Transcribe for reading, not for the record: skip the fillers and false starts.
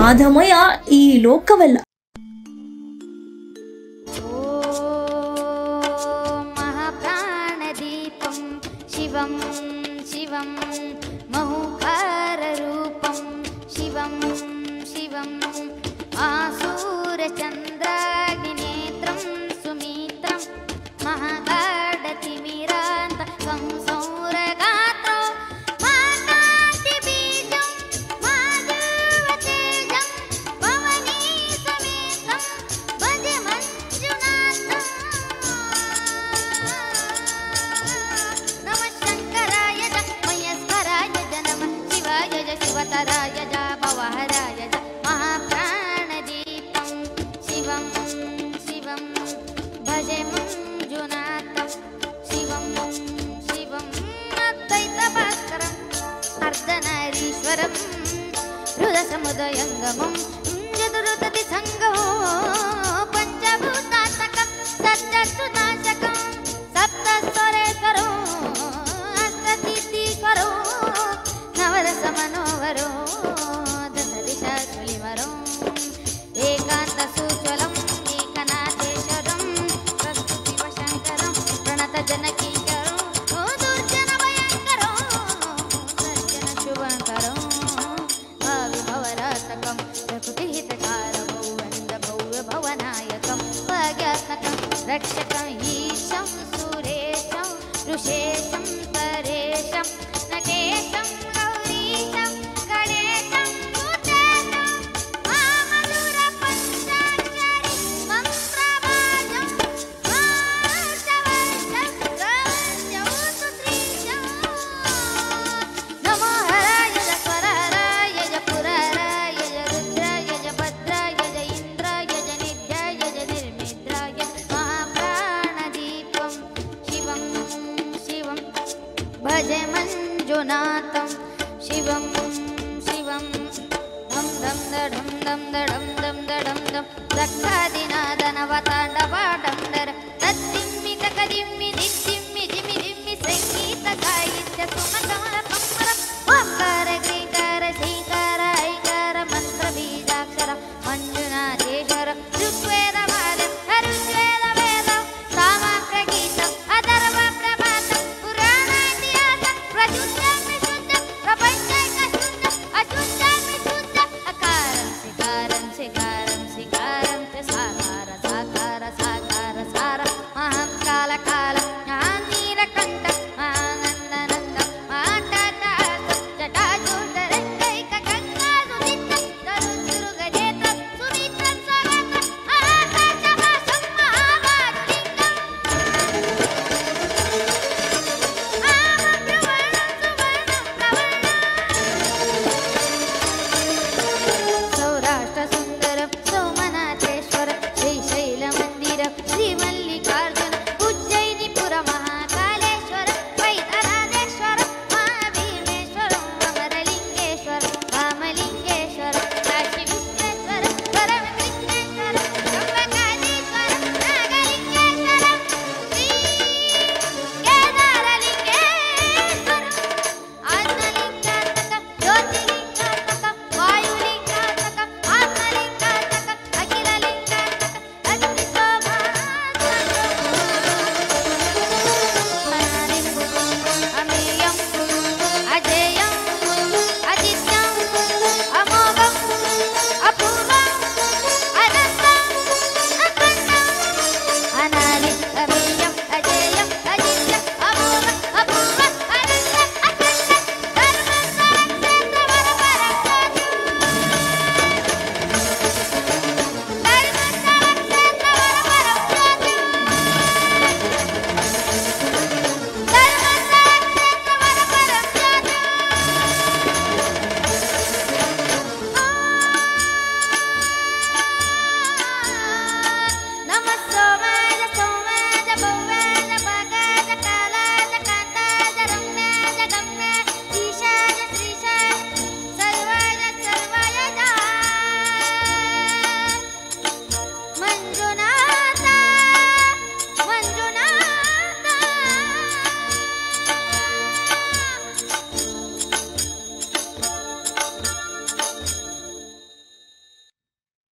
ನಾದಮಯ ಈ ಲೋಕವಲ್ಲ. ಮಹಾಪ್ರಾಣದೀಪಂ ಶಿವಂ ಶಿವಂ ಮಹುಕಾರರೂಪಂ ಶಿವಂ ಶಿವಂ ಆಸೂರಚಂದ್ರಾಗ್ನಿನೇತ್ರಂ ಸುಮಿತ್ರಂ ಮಹಾಗಾಢತಿಮಿರಾಂತ ಸಂಸೌರಗಾತ್ರೋ ಮಾಕಾಂತಿಬೀಜಂ ಮಾಧವತೇಜಂ ಪವನೀ ಸಮೇತಂ ಭಜ ಮಂಜುನಾಥಂ. ನಮಃ ಶಂಕರಾಯ ಜ ಮಯಸ್ಕರಾಯ ಜ ನಮಃ ಶಿವಾಯ ಜ ಶಿವತರಾಯ ಜ ಭವಹರಾಯ ಜ ಮಹಾಪ್ರಾಣದೀಪಂ ಶಿವಂ ಶಿವಂ ಭಜೆ ಮಂಜುನಾಥಂ ಶಿವಂ ಶಿವಂ ಅದ್ವೈತ ಭಾಸ್ಕರಂ ಅರ್ಧನಾರೀಶ್ವರಂ ಹೃದಯಸಮುದಯಂಗಮಂ ಚತುರುತತಿ ಸಂಗಮೋ ಪಂಚಭೂತಾತ್ಮಕಂ ಸತ್ಯಸುನಾಶಕಂ ಸಪ್ತಸ್ವರೇಶ್ವರೋ ಅಷ್ಟಸಿದ್ಧೀಶ್ವರೋ ನವರಸ ಮನೋಹರೋ ದಶದಿಶಾ ಸುಳಿವರೋ ಏಕಾಂತ ಸುಜ್ವಲಂ ಏಕನಾಥೇಶ್ವರಂ ಪ್ರಸ್ತುತಿ ವಶಂಕರಂ ಪ್ರಣತ ಜನಕೀಕರೋ ದುರ್ಜನ ಭಯಂಕರೋ ಸಜ್ಜನ ಶುಭಂಕರೋ ಭಾವಿಭವರಾತಕಂ ಪ್ರಕೃತಿ ಹಿತಕಾರ ಭೌವಂದ ಭವ್ಯ ಭವನಾಯಕಂ ಭಾಗ್ಯಾತ್ಮಕಂ ರಕ್ಷಕಂ ಈಶಂ ಸುರೇಶಂ ಋಷೇಶಂ ಪರೇಶಂ ನಟೇಶಂ ಗೌರೀಶಂ ಗಣೇಶಂ ಭೂತೇಶಂ ಮಹಾಮಧುರ ಪಂಚಾಕ್ಷರಿ ಮಂತ್ರವಾಜಂ ಮಾರ್ಷವರ್ಷಂ ರಾಜ್ಯೌತು ಶ್ರೀಶಂ. ನಮೋ ಹರಾಯ ಜ ಸ್ವರಹರಾಯ ಜ ಪುರಹರಾಯ ಜ ರುದ್ರಾಯ ಜ ಭದ್ರಾಯ ಜ ಇಂದ್ರಾಯ ಜ ನಿತ್ಯಾಯ ಜ ನಿರ್ಮಿತ್ರಾಯ ಮಹಾಪ್ರಾಣದೀಪಂ ಶಿವಂ ಶಿವಂ ಭಜೆ ಮಂಜುನಾಥಂ ಶಿವಂ ಶಿವಂ ಧಂ ಧಂ ದಢಂ ಧಂ ದಢಂ ಧಂ ದಢಂ ಧಂ ದಕ್ಷಾದಿನಾದನವತಾಂಡವಾಡಂ ದರ ತದ್ದಿಮ್ಮಿ ತಕದಿಮ್ಮಿ ದಿದ್ದಿಮ್ಮಿ ಜಿಮಿ ದಿಮ್ಮಿ ಸಂಗೀತ ಸಾಹಿತ್ಯ ಸುಮಕಮಲ ಪಂಪರ ಓಂಕಾರ ಗ್ರೀಕಾರ ಶ್ರೀಕಾರ ಐಕಾರ ಮಂತ್ರ ಬೀಜಾಕ್ಷರ ಮಂಜುನಾಥೇಶ್ವರ ಋಗ್ವೇದ ವಾದಂ ಋಗ್ವೇದ ವೇದಂ ಸಾಮ ಪ್ರಗೀತಂ ಅಥರ್ವ ಪ್ರಭಾತಂ ಪುರಾಣ ಇತಿಹಾಸ ಪ್ರಚುರ್ಯ